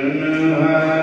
Hare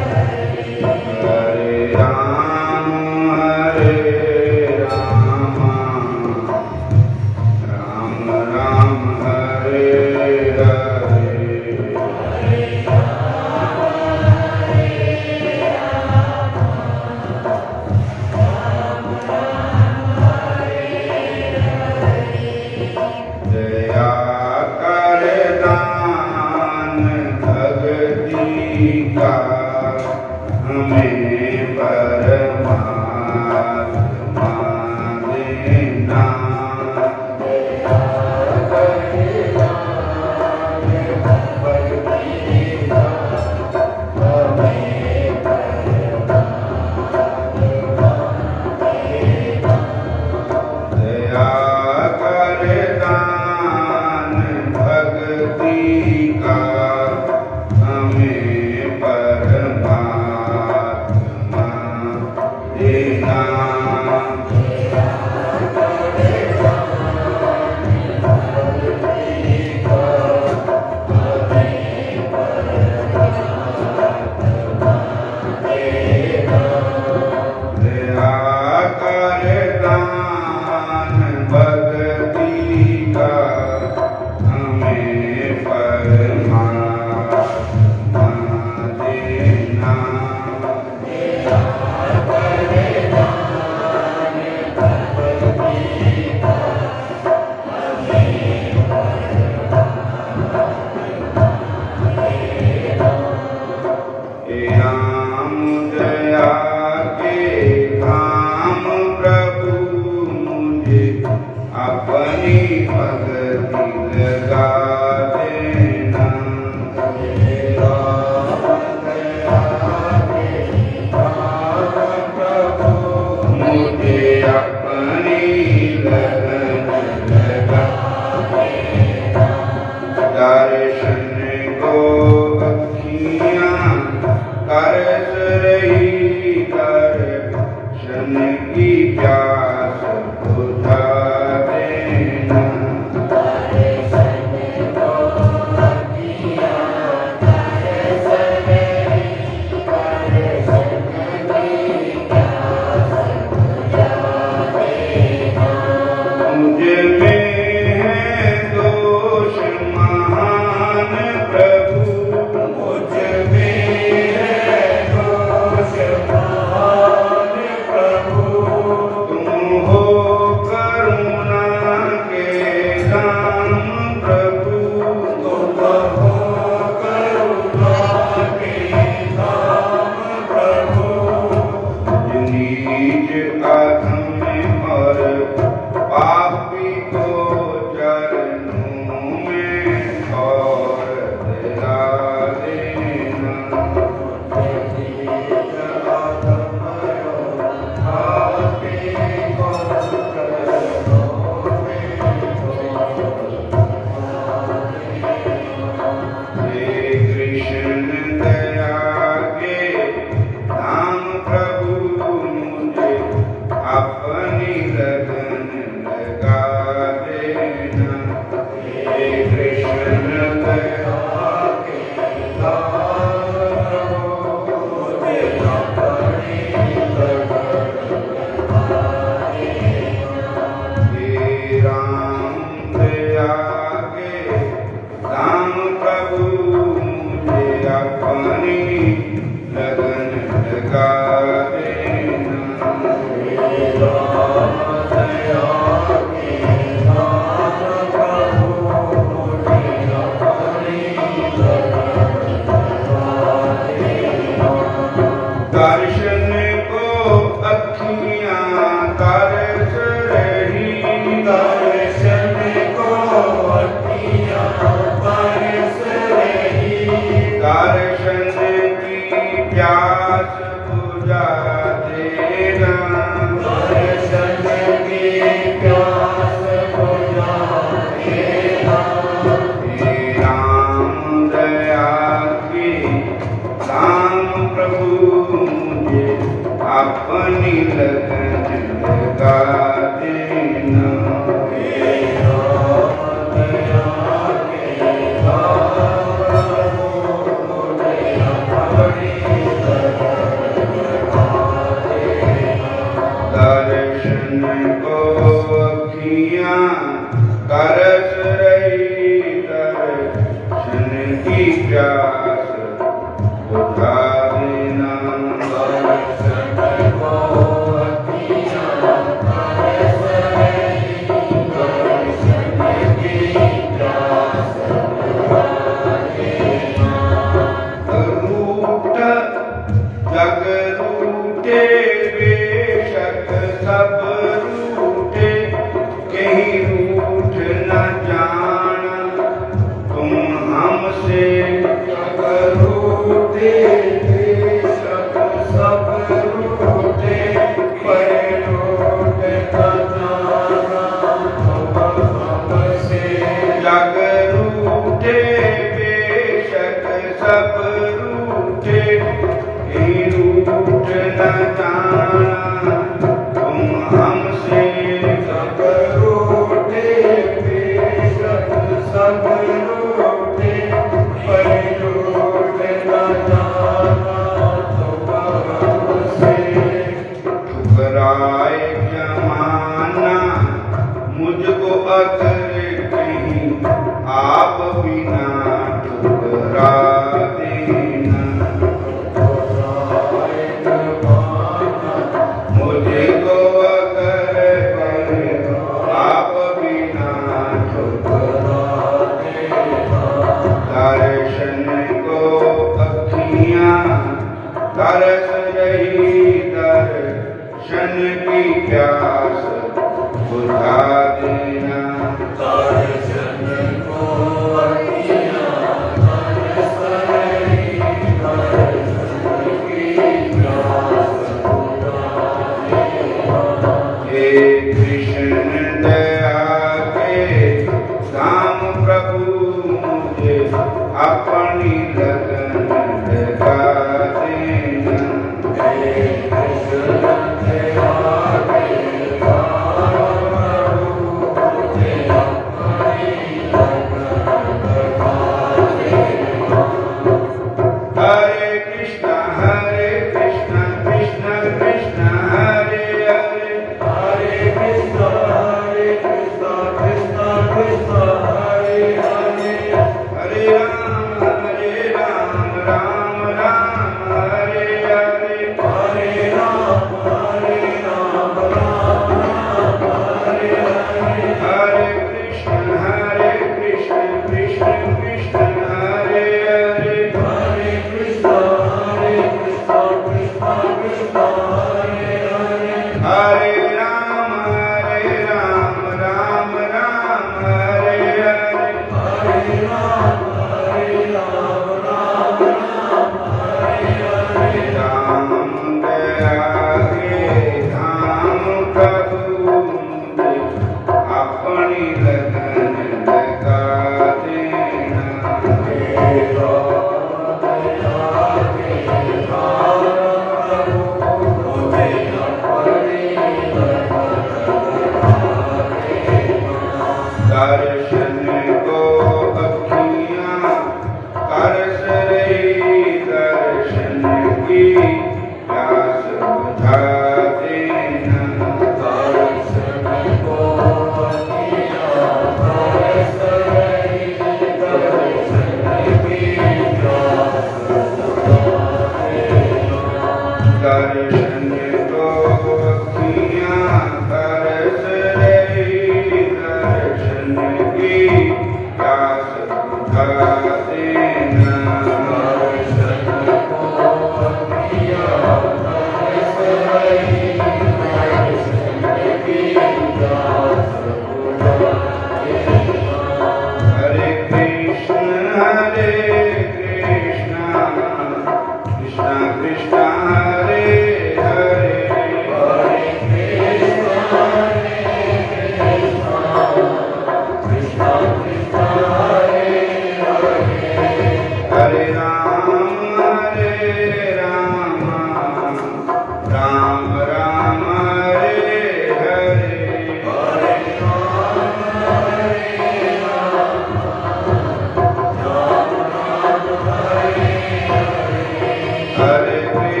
Hare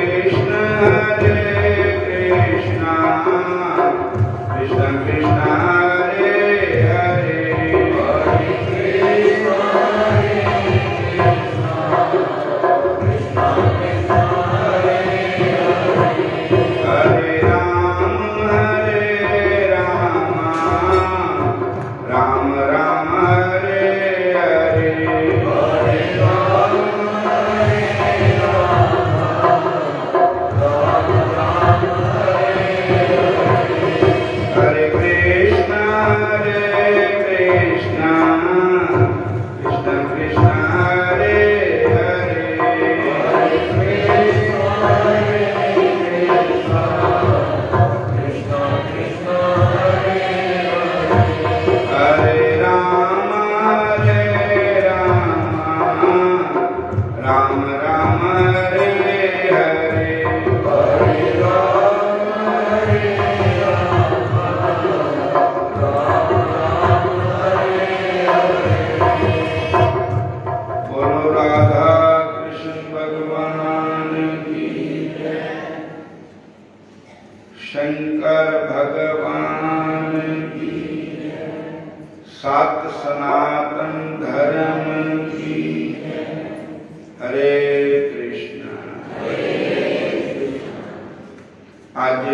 हरे कृष्णा। आज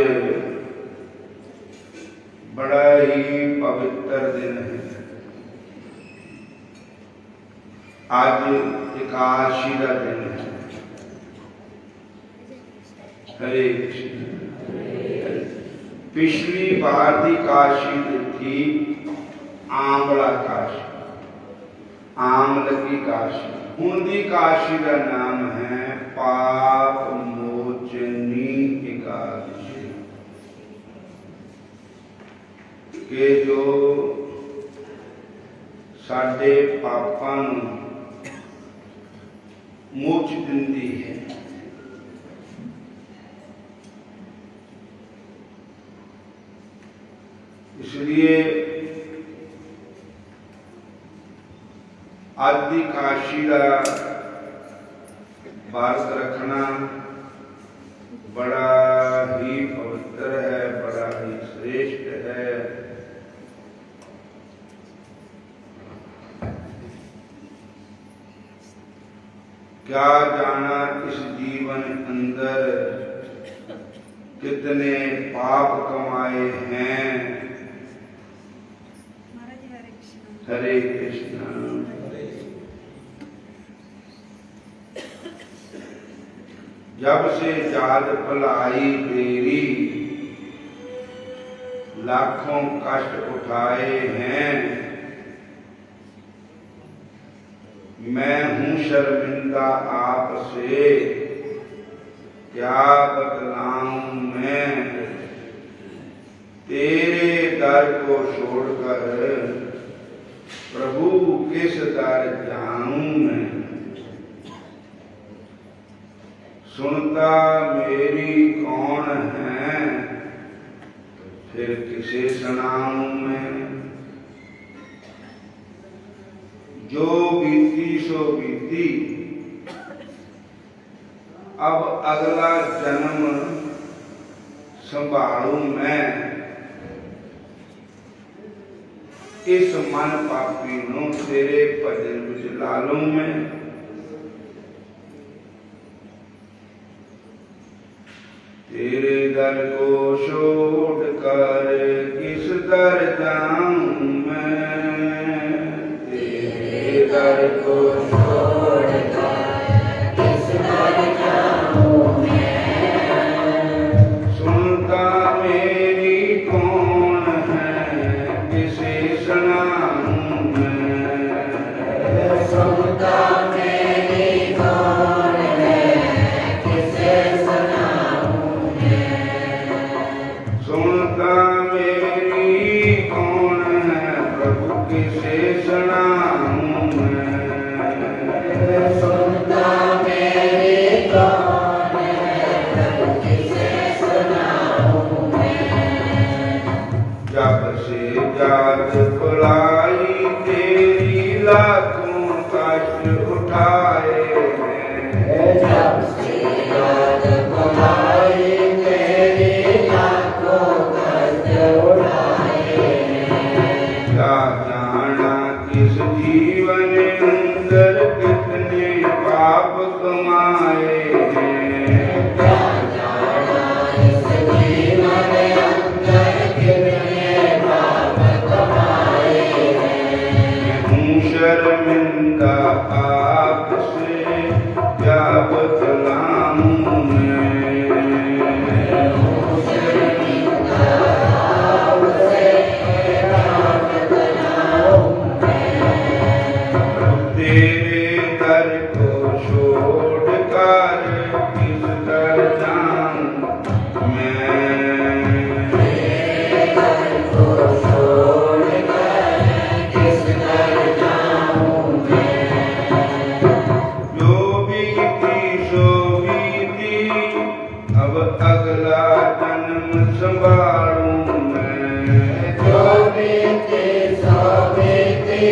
बड़ा ही पवित्र दिन है। आज एकादशी का दिन है। हरे कृष्ण। पिछली बार की काशी थी आंवला काशी, आमल की काशी। उनकी काशी का नाम है पाप मोचनी एकादशी। के जो साडे पापां नूं मोच दिंदी है। इसलिए आदि काशी का व्रत रखना बड़ा ही पवित्र है, बड़ा ही श्रेष्ठ है। क्या जाना इस जीवन अंदर कितने पाप कमाए हैं। हरे कृष्ण। जब से जात भलाई तेरी लाखों कष्ट उठाए हैं। मैं हूं शर्मिंदा आपसे क्या बतलाऊं मैं। तेरे दर को छोड़कर प्रभु किस दर जाऊं मैं। सुनता मेरी कौन है फिर किसे सुनाऊं मैं। जो बीती सो बीती अब अगला जन्म संभालूं मैं। इस मन पापी नूं तेरे भजन विच ला लूं मैं। तेरे दर को छोड़ कर किस दर जाऊं मैं। तेरे दर को छोड़ कर किस दर जाऊं मैं। सुनता मेरी कौन है किसे सुनाऊं मैं। सुनता मेरी कौन है किसे सुनाऊं मैं। सुनता मेरी कौन है प्रभु किसे सुनाऊं मैं। सुनता मेरी कौन है प्रभु किसे सुनाऊं मैं। जब से जात भुलाई तेरी लाखों कष्ट उठाए हैं। जब से जात भुलाई तेरी लाखों कष्ट उठाए हैं। क्या जाना इस जीवन अंदर कितने पाप कमाए हैं। क्या जाना इस जीवन अंदर कितने पाप कमाए हैं। मैं हूं शर्मिंदा आपसे क्या बतलाऊं मैं। मैं हूं शर्मिंदा आपसे क्या बतलाऊं मैं। तेरे दर को छोड़ कर किस दर जाऊं मैं। तेरे दर को छोड़ कर किस दर जाऊं मैं। जो बीती सो बीती अब अगला जन्म संभालूं मैं। जो बीती सो बीती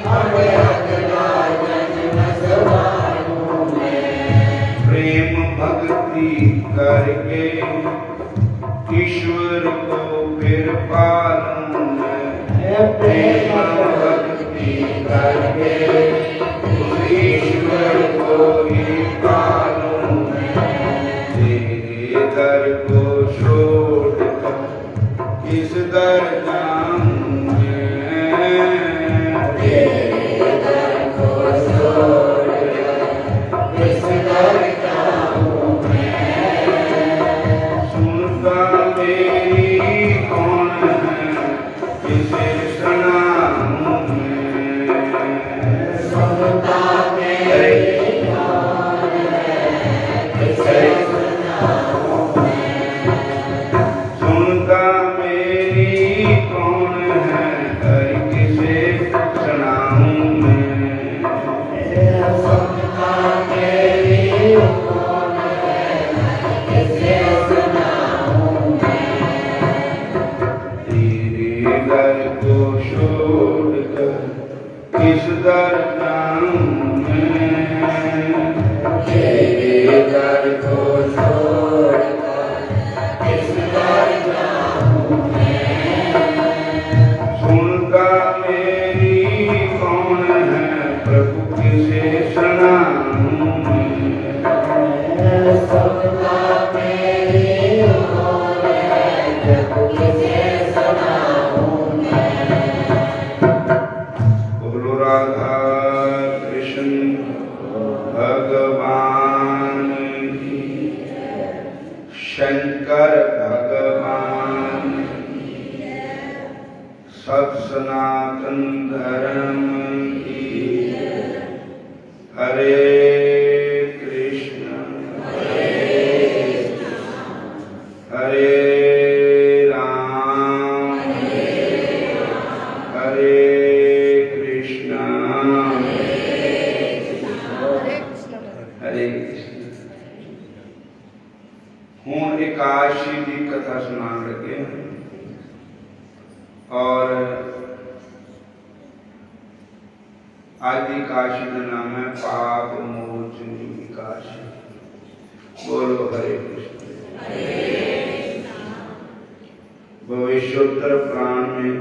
अब अगला जन्म संभालूं मैं। प्रेम भक्ति करके ईश्वर को फिर पालूं मैं। प्रेम भक्ति करके ईश्वर को जाऊं मैं, तेरे दर को छोड़कर किस दर जाऊं मैं। सुनता मेरी कौन है प्रभु किसे सुनाऊं मैं, सुनता मेरी कौन है प्रभु किसे सुनाऊं मैं। बोलो राधा कृष्ण भगवान की, शंकर भगवान की, सब सनातन धर्म की। हरे कृष्ण हरे राम हरे कृष्ण हरे कृष्ण। हूँ एकादशी की कथा सुनाने लगे और आज की काशी का नाम है पाप मोचन की काशी। बोलो हरे कृष्ण। भविष्योत्तर पुराण में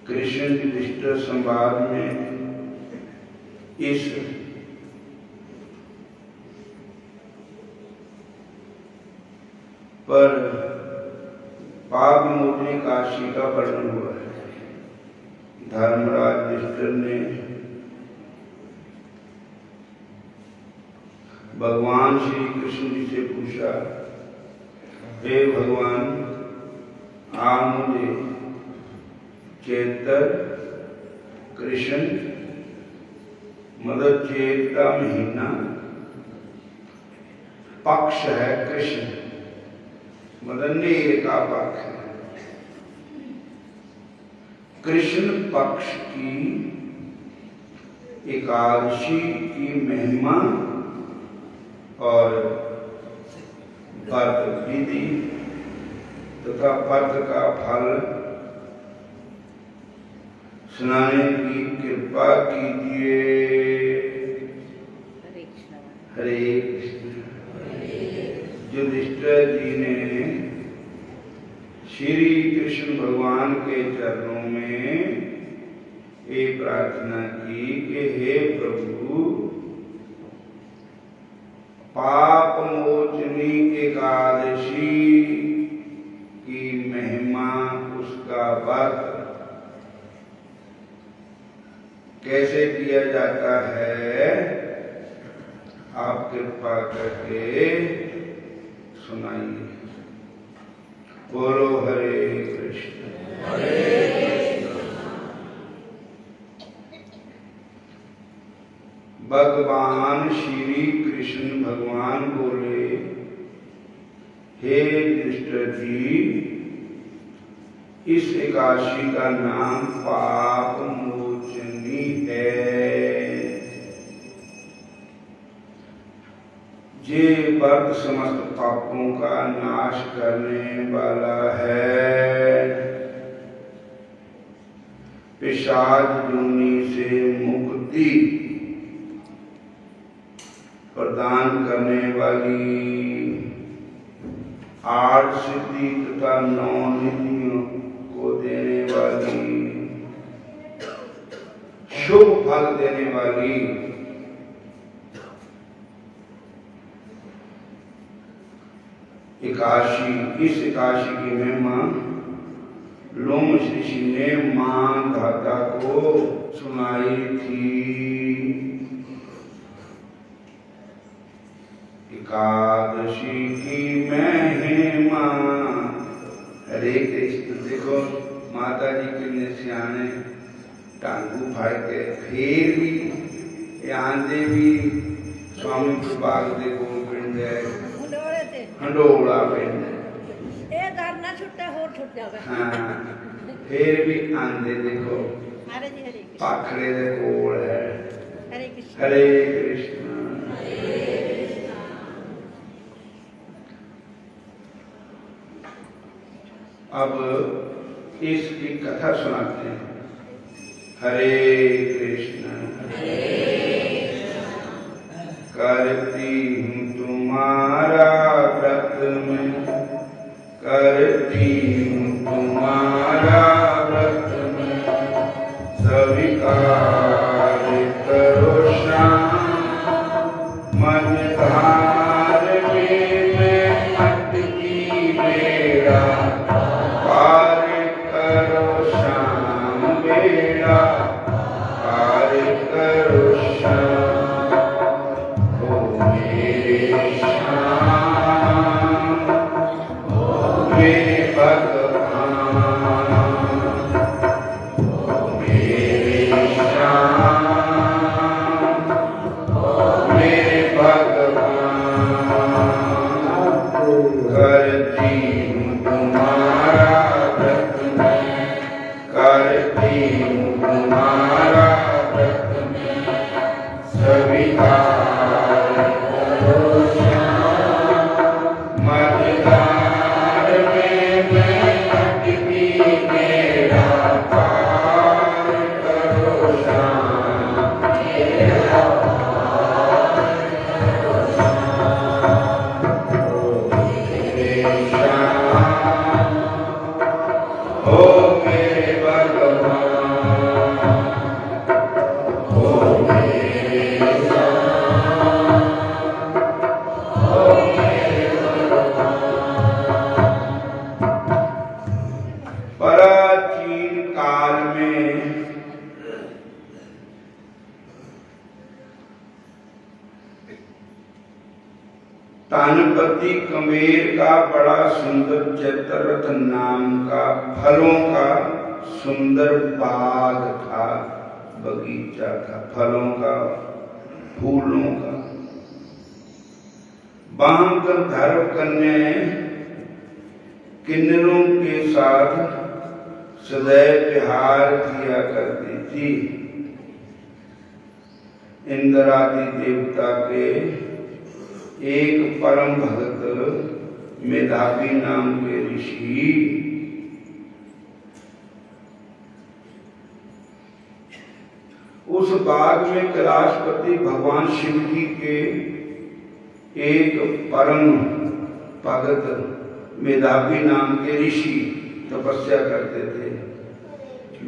कृष्ण युधिष्ठिर संवाद में इस पर पाप मोचनी काशी का वर्णन हुआ है। धर्मराज युधिष्ठिर ने भगवान श्री कृष्ण जी से पूछा, हे भगवान, आप मुझे चैत्र कृष्ण मतलब चैत का महीना पक्ष है, कृष्ण मतलब नेर का पक्ष है, कृष्ण पक्ष की एकादशी की महिमा और व्रत विधि तथा व्रत का फल सुनाने की कृपा कीजिए। हरे कृष्ण। युधिष्ठिर जी ने श्री कृष्ण भगवान के चरणों में ये प्रार्थना की कि हे प्रभु, पाप मोचनी एकादशी की महिमा, उसका व्रत कैसे किया जाता है, आप कृपा करके सुनाइए। बोलो हरे कृष्ण। भगवान श्री कृष्ण भगवान बोले, हे युधिष्ठिर जी, इस एकादशी का नाम पाप मोचनी है। ये व्रत समस्त पापों का नाश करने वाला है, पिशाच योनि से मुक्ति प्रदान करने वाली, 8 सिद्धि तथा 9 निधियों को देने वाली, शुभ फल देने वाली, एकादशी। इस एकादशी की महिमा लोम ऋषि ने मां धाता को सुनाई थी। एकादशी की महिमा। हरे कृष्ण। देखो माता जी कितने सियाने, टांगू फाड़ के फिर भी आंदे भी स्वामी प्रभाग दे गोल पिंड है, हंडोला पिंड ए करना छुट्टा होर छुट जावे। हाँ, फिर भी आंदे देखो हरे जी हरे कृष्ण। पाखड़े दे कोल है। हरे कृष्ण। हरे कृष्ण। अब इसकी कथा सुनाते हैं। हरे कृष्ण करती हूँ तुम्हारा व्रत में, करती हूँ तुम्हारा व्रत में, स्वीकार करो श्याम मझधार में मैं अटकी बेड़ा पार करो श्याम बेड़ा पार करो श्याम ओ मेरे श्याम ओ मेरे भगवान ओ मेरे श्याम ओ मेरे भगवान करती हूँ तुम्हारा व्रत में, करती हूँ तुम्हारा व्रत में, स्वीकार करो श्याम मझधार में मैं अटकी बेड़ा पार करो श्याम बेड़ा पार करो श्याम ओ मेरे भगवान ओ मेरे श्याम ओ मेरे भगवान। प्राचीन काल में तानपति कमेर का बड़ा सुंदर चैत्ररथ नाम का फलों का सुंदर बाग था, बगीचा था, फलों का, फूलों का। वहां गंधर्व कन्याएं किन्नरों के साथ सदैव विहार किया करती थी। इंद्र आदि देवता के एक परम भक्त मेधावी नाम के ऋषि उस बाग में कैलाशपति भगवान शिव जी के एक परम भगत मेधावी नाम के ऋषि तपस्या करते थे।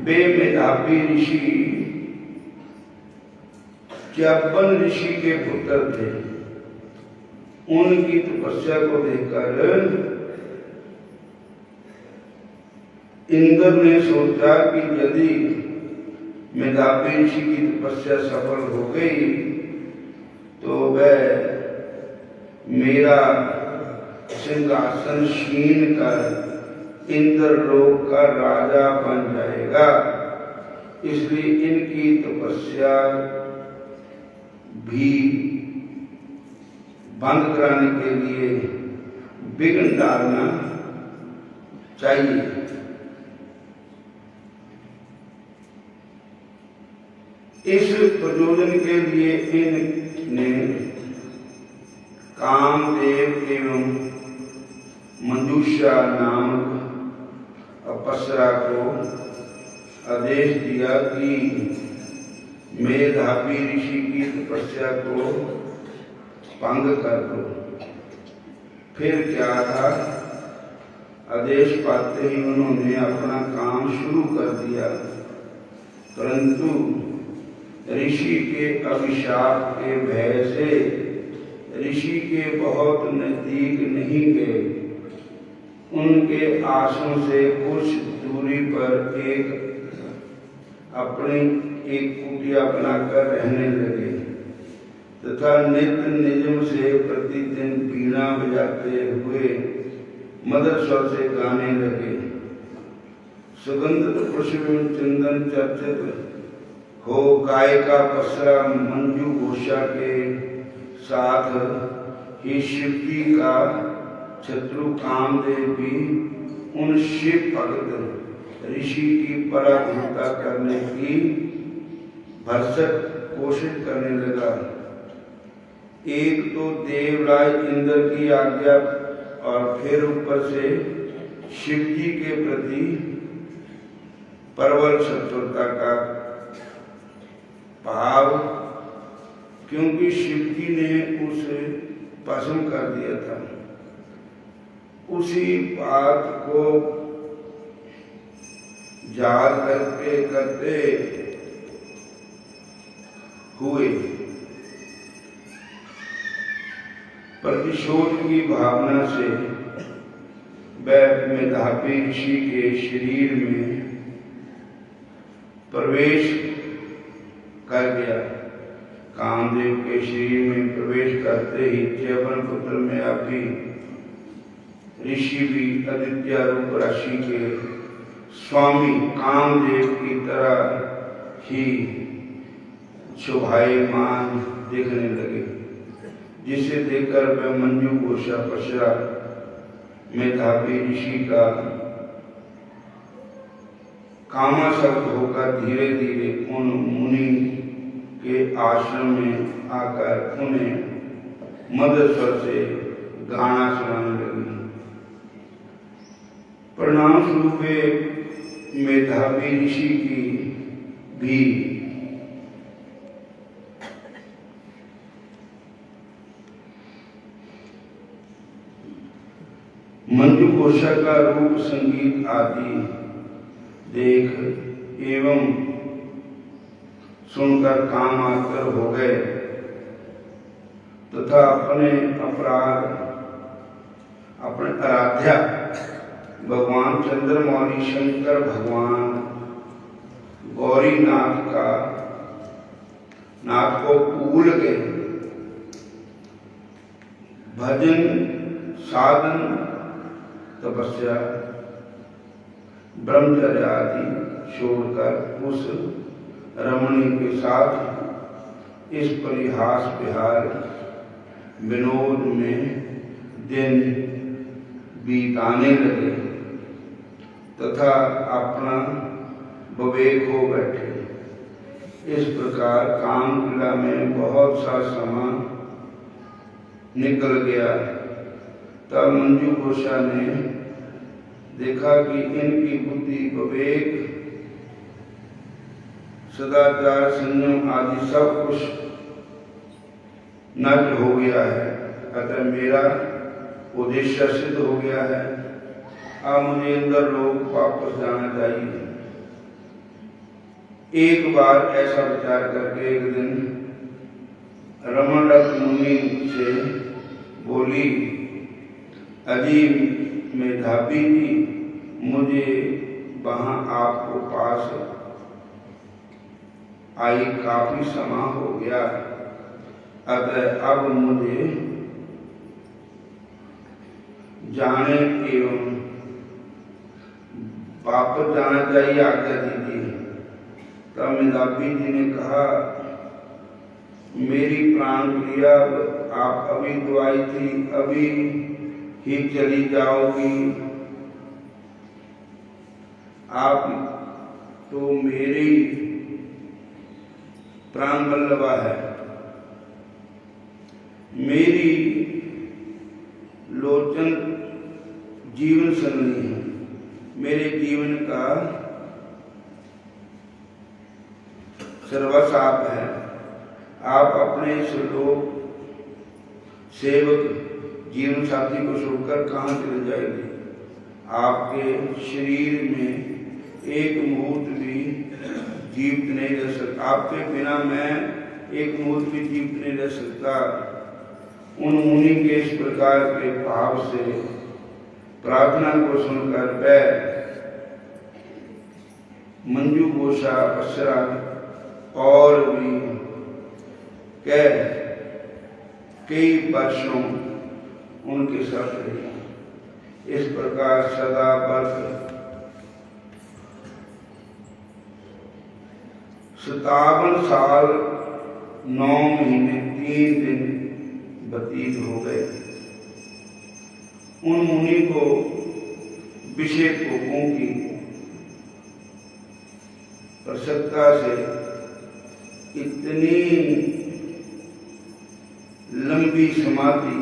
वे मेधावी ऋषि च्यवन ऋषि के पुत्र थे। उनकी तपस्या को देखकर इंद्र ने सोचा कि यदि मेधावी ऋषि की तपस्या सफल हो गई तो वह मेरा सिंहासन छीन कर इंद्रलोक का राजा बन जाएगा। इसलिए इनकी तपस्या भी बंद कराने के लिए विघ्न डालना चाहिए। इस प्रयोजन के लिए इनने कामदेव एवं मंजूषा नामक अप्सरा को आदेश दिया कि मेधावी ऋषि की तपस्या को भंग कर दो। फिर क्या था, आदेश पाते ही उन्होंने अपना काम शुरू कर दिया, परंतु ऋषि के अभिशाप के भय से ऋषि के बहुत नजदीक नहीं गए। उनके आश्रम से कुछ दूरी पर अपनी एक कुटिया बनाकर रहने लगे तथा नित्य निजम से प्रतिदिन बीणा बजाते हुए मधुर स्वर से गाने लगे। सुगंधित पुष्प चंदन चर्चित हो गायिका पसरा मंजू घोषा के साथ ही शिवजी का शत्रु कामदेव भी उन शिव भक्त ऋषि की पराधीनता करने की भरसक कोशिश करने लगा। एक तो देवराज इंद्र की आज्ञा और फिर ऊपर से शिवजी के प्रति प्रबल शत्रुता का भाव, क्योंकि शिव जी ने उसे भस्म कर दिया था, उसी बात को याद करते हुए प्रतिशोध की भावना से वह मेधावी ऋषि के शरीर में प्रवेश कर गया। कामदेव के शरीर में प्रवेश करते ही च्यवन पुत्र में अभी ऋषि भी आदित्य रूप राशि के स्वामी कामदेव की तरह ही शोभायमान दिखने लगे, जिसे देखकर वह मंजू घोषा पश्चात मेधावी ऋषि का कामासक्त होकर धीरे धीरे उन मुनि के आश्रम में आकर उन्हें मधुर स्वर से गाना सुनाने लगी। परिणाम स्वरूप मेधावी ऋषि की भी मंजू घोषा का रूप संगीत आदि देख एवं सुनकर कामातर हो गए तथा अपने आराध्या भगवान चंद्रमौली शंकर भगवान गौरीनाथ को भूल गए। भजन साधन तपस्या ब्रह्मचर्य आदि छोड़कर उस रमणी के साथ इस परिहास विहार विनोद में दिन बीताने लगे तथा अपना विवेक हो बैठे। इस प्रकार काम क्रीड़ा में बहुत सा समय निकल गया। तब मंजू घोषा ने देखा कि इनकी बुद्धि विवेक सदाचार संयम आदि सब कुछ नष्ट हो गया है, अतः मेरा उद्देश्य सिद्ध हो गया है। अब मुझे इंद्र लोक वापस जाना चाहिए। एक बार ऐसा विचार करके एक दिन रमणक मुनि से बोली, अजीब मेधावी जी, मुझे वहां आपको पास आई काफी समय हो गया, अतः अब मुझे जाने एवं वापस जाना चाहिए, आज्ञा दीजिए। तब मेधावी जी ने कहा, मेरी प्राण प्रिया, आप अभी तो आई थी, अभी ही चली जाओगी। आप तो मेरी प्राण बल्लभा है, मेरी लोचन जीवन संगी है, मेरे जीवन का सर्वस्व आप है। आप अपने श्लोक सेवक जीवन साथी को छोड़कर कहाँ चले जाएंगे? आपके शरीर में एक मुहूर्त भी जीवित नहीं रह सकता, आपके बिना मैं एक मुहूर्त भी जीवित नहीं रह सकता। उन मुनि के इस प्रकार के भाव से प्रार्थना को सुनकर वह मंजू घोषा पश्चात और भी कई वर्षों उनके साथ रही। इस प्रकार सदा वर्ष 57 साल 9 महीने 3 दिन व्यतीत हो गए। उन मुनि को विषय भोगों की प्रसन्नता से इतनी लंबी समाधि,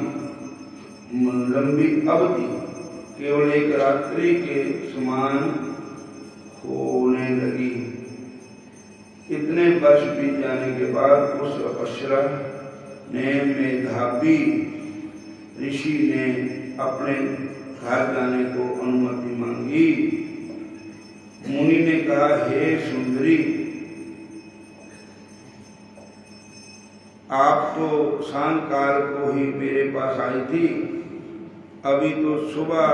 लंबी अवधि केवल एक रात्रि के समान होने लगी। इतने वर्ष बीत जाने के बाद उस अप्सरा ने मेधावी ऋषि ने अपने घर जाने को अनुमति मांगी। मुनि ने कहा, हे सुंदरी, आप तो शाम काल को ही मेरे पास आई थी, अभी तो सुबह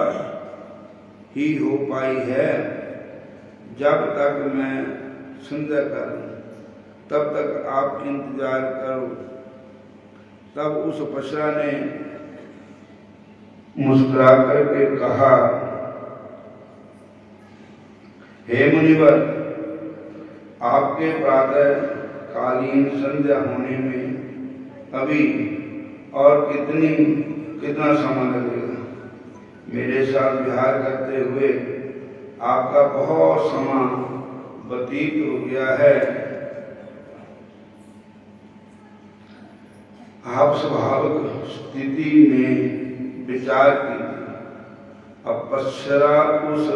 ही हो पाई है। जब तक मैं संध्या करूं तब तक आप इंतजार करो। तब उस अप्सरा ने मुस्कुरा करके कहा, हे मुनिवर, आपके प्रातः कालीन संध्या होने में अभी और कितना समय लगेगा? मेरे साथ विहार करते हुए आपका बहुत समय व्यतीत हो गया है। आप स्वाभाविक स्थिति में विचार की। अप्सरा उस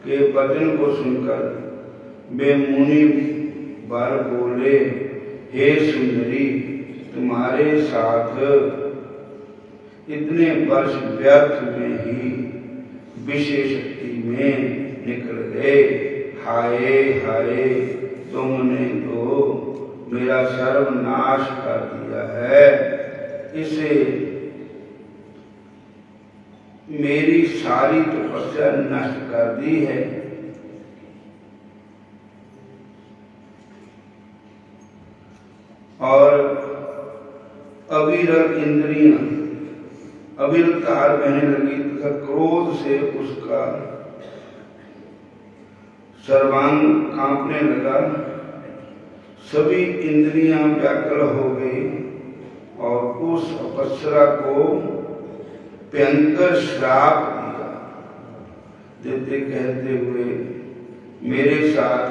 के वचन को सुनकर वे मुनि वर बोले, हे सुंदरी, तुम्हारे साथ इतने वर्ष व्यर्थ में ही विशेषति में निकल गए। हाय हाय, तुमने तो मेरा सर्वनाश कर दिया है। इसे मेरी सारी तपस्या नष्ट कर दी है। और अविरल इंद्रियां अविरल तार बहने लगी तथा क्रोध से उसका सर्वांग कांपने लगा। सभी इंद्रियां व्याकुल हो गई और उस अप्सरा को भयंकर श्राप दिया, देते कहते हुए, मेरे साथ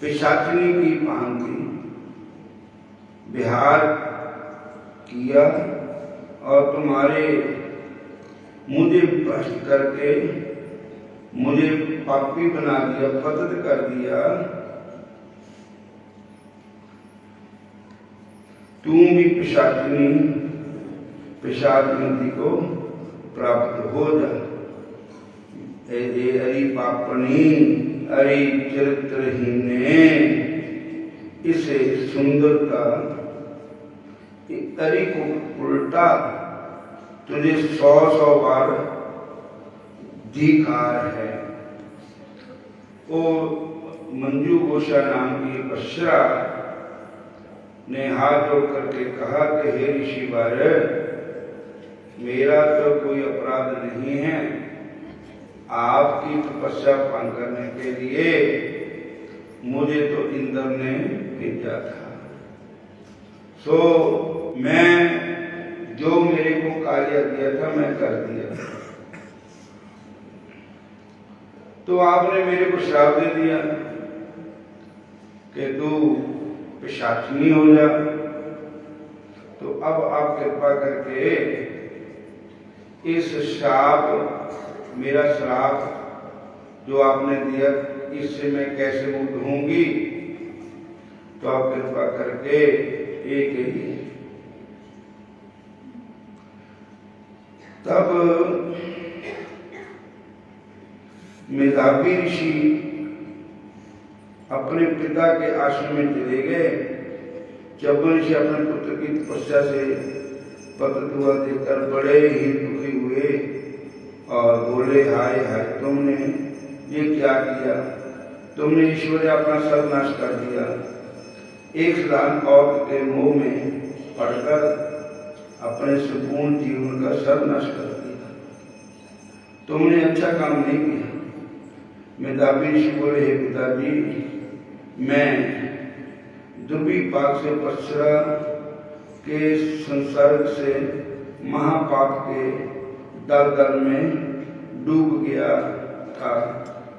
पिशाचिनी की भांति विहार किया और तुम्हारे मुझे भ्रष्ट करके मुझे पापी बना दिया, पतित कर दिया। तुम भी पिशाचिनी को प्राप्त हो जा। अरे पापनी, अरे चरित्रहीने, इसे सुंदरता अरे को उल्टा तुझे 100 बार धिक्कार है। ओ मंजू घोषा नाम की अप्सरा ने हाथ जोड़ करके कहा कि हे ऋषि वर, मेरा तो कोई अपराध नहीं है। आपकी तपस्या भंग करने के लिए मुझे तो इंद्र ने भेजा था। सो मैं जो मेरे को कार्य दिया था मैं कर दिया। तो आपने मेरे को श्राप दे दिया कि तू पिशाचिनी हो जा। तो अब आप कृपा करके इस श्राप, मेरा श्राप जो आपने दिया, इससे मैं कैसे मुक्त होंगी? तो आप कृपा करके एक ही तब मेधावी ऋषि अपने पिता के आश्रम में चले गए। जब ऋषि अपने पुत्र की तपस्या से पतित हुआ देखकर बड़े ही दुखी हुए और बोले, हाय हाय, तुमने ये क्या किया? तुमने ईश्वर अपना सर्वनाश कर दिया। एक सदान औरत के मोह में पड़कर अपने संपूर्ण जीवन का सर्वनाश कर दिया। तुमने अच्छा काम नहीं किया। मेधावी ऋषि बोले, हे पिताजी, मैं दुर्विपाक से अप्सरा के संसर्ग से महापाप के दलदल में डूब गया था।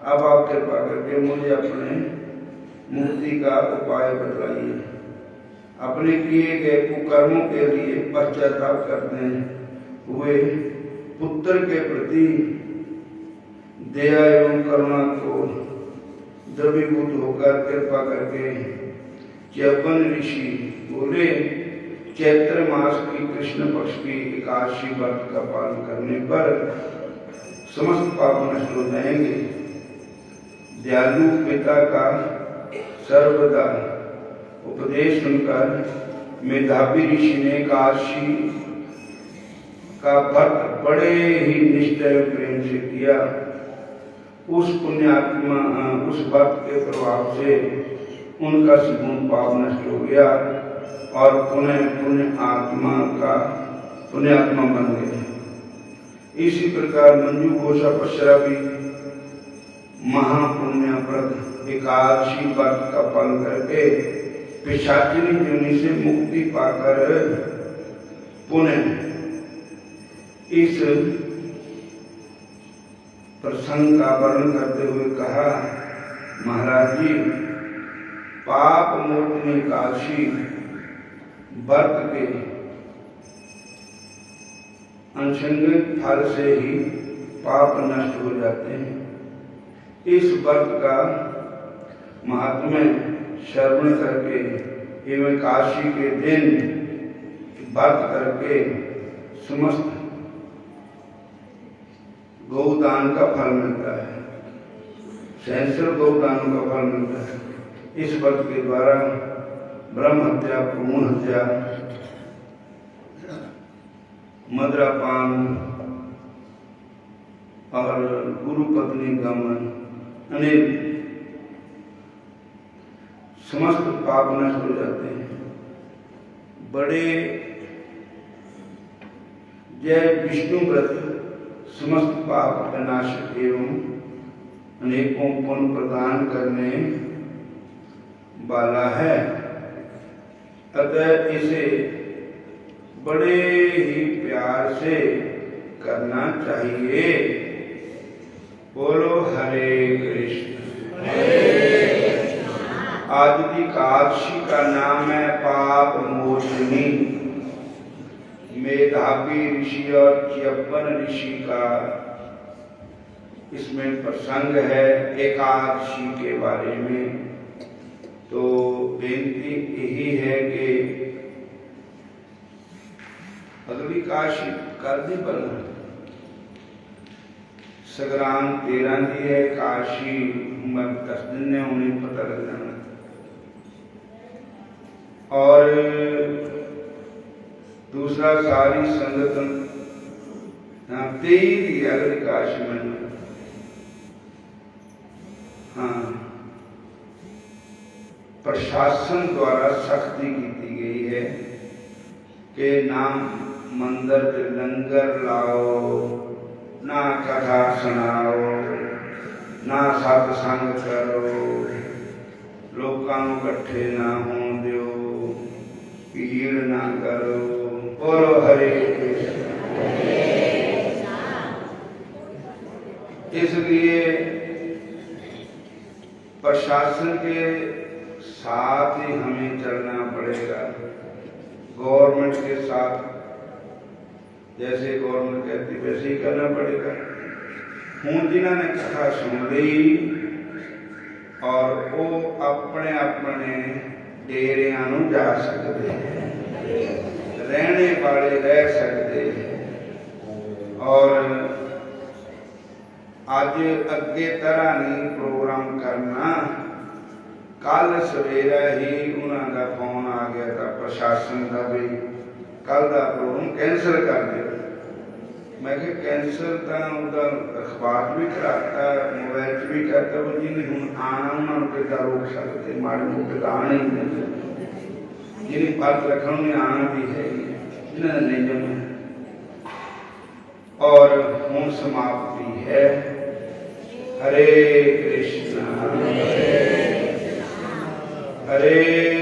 अब आप कृपा करके मुझे अपने मुक्ति का उपाय बतलाइए। अपने किए गए कुकर्मों के लिए पश्चाताप करते हुए पुत्र के प्रति दया एवं करुणा को द्रवीभूत होकर कृपा करके च्यवन ऋषि बोले, चैत्र मास की कृष्ण पक्ष की एकादशी व्रत का पालन करने पर समस्त पाप नष्ट हो जाएंगे। दयालु पिता का सर्वदा उपदेश सुनकर मेधावी ऋषि ने एकादशी का व्रत बड़े ही निष्ठा एवं प्रेम से किया। उस पुण्यात्मा उस व्रत के प्रभाव से उनका संपूर्ण पाप नष्ट हो गया और पुण्यात्मा बन गए। इसी प्रकार मंजू घोषा पश्रा भी महापुण्यप्रद एकादशी व्रत का पालन करके पिशाचिनी योनि से मुक्ति पाकर पुनः इस प्रसंग का वर्णन करते हुए कहा, महाराज जी, पाप मोचनी एकादशी व्रत के अनुषंगिक फल से ही पाप नष्ट हो जाते हैं। इस व्रत का महात्म्य श्रवण करके एवं एकादशी के दिन व्रत करके समस्त गौदान का फल मिलता है, सहस्र गौदानों का फल मिलता है। इस व्रत के द्वारा ब्रह्म हत्या, भ्रूण हत्या, मदिरापान और गुरु पत्नी गमन अनेक समस्त पाप नष्ट हो जाते हैं। बड़े जय विष्णु व्रत समस्त पाप विनाशक एवं अनेकों पुण्य प्रदान करने वाला है। अतः इसे बड़े ही प्यार से करना चाहिए। बोलो हरे कृष्ण। आज की एकादशी का नाम है पाप मोचनी। मेधावी ऋषि और च्यवन ऋषि का इसमें प्रसंग है एकादशी के बारे में। तो बेनती यही है कि अगली एकादशी कर दी पर संग्राम 13 की है एकादशी 10 दिन ने उन्हें पता लग जाना। और दूसरा सारी संगठन 23 की अगली एकादशी में प्रशासन द्वारा सख्ती की गई है कि ना मंदिर के लंगर लाओ, ना कथा सुनाओ, ना सत्संग करो, लोगों इकट्ठे ना हो दो, भीड़ ना करो। बोलो हरे कृष्ण। इसलिए प्रशासन के साथ ही हमें चलना पड़ेगा, गवर्नमेंट के साथ। जैसे गवर्नमेंट कहती वैसे ही करना पड़ेगा। हूँ जिन्होंने कथा सुन ली और वो अपने अपने डेरिया जा सकते हैं, रहने वाले रह सकते हैं। और आज अगे तरह नहीं प्रोग्राम करना। कल सवेरा ही उन्होंने फोन आ गया था प्रशासन का भी कल का प्रोग्राम कैंसिल कर दिया। मैं कैंसिल तो अखबार भी कराता, मोबाइल भी करता, वो जिन्हें हूँ आना उन्होंने तो रोक सकते, माड़े मोटे तो आना ही नहीं। जिन्हें बात रखने में आना भी है, जिन्हें नहीं जमा। और हूँ समाप्ति है। हरे कृष्ण हरे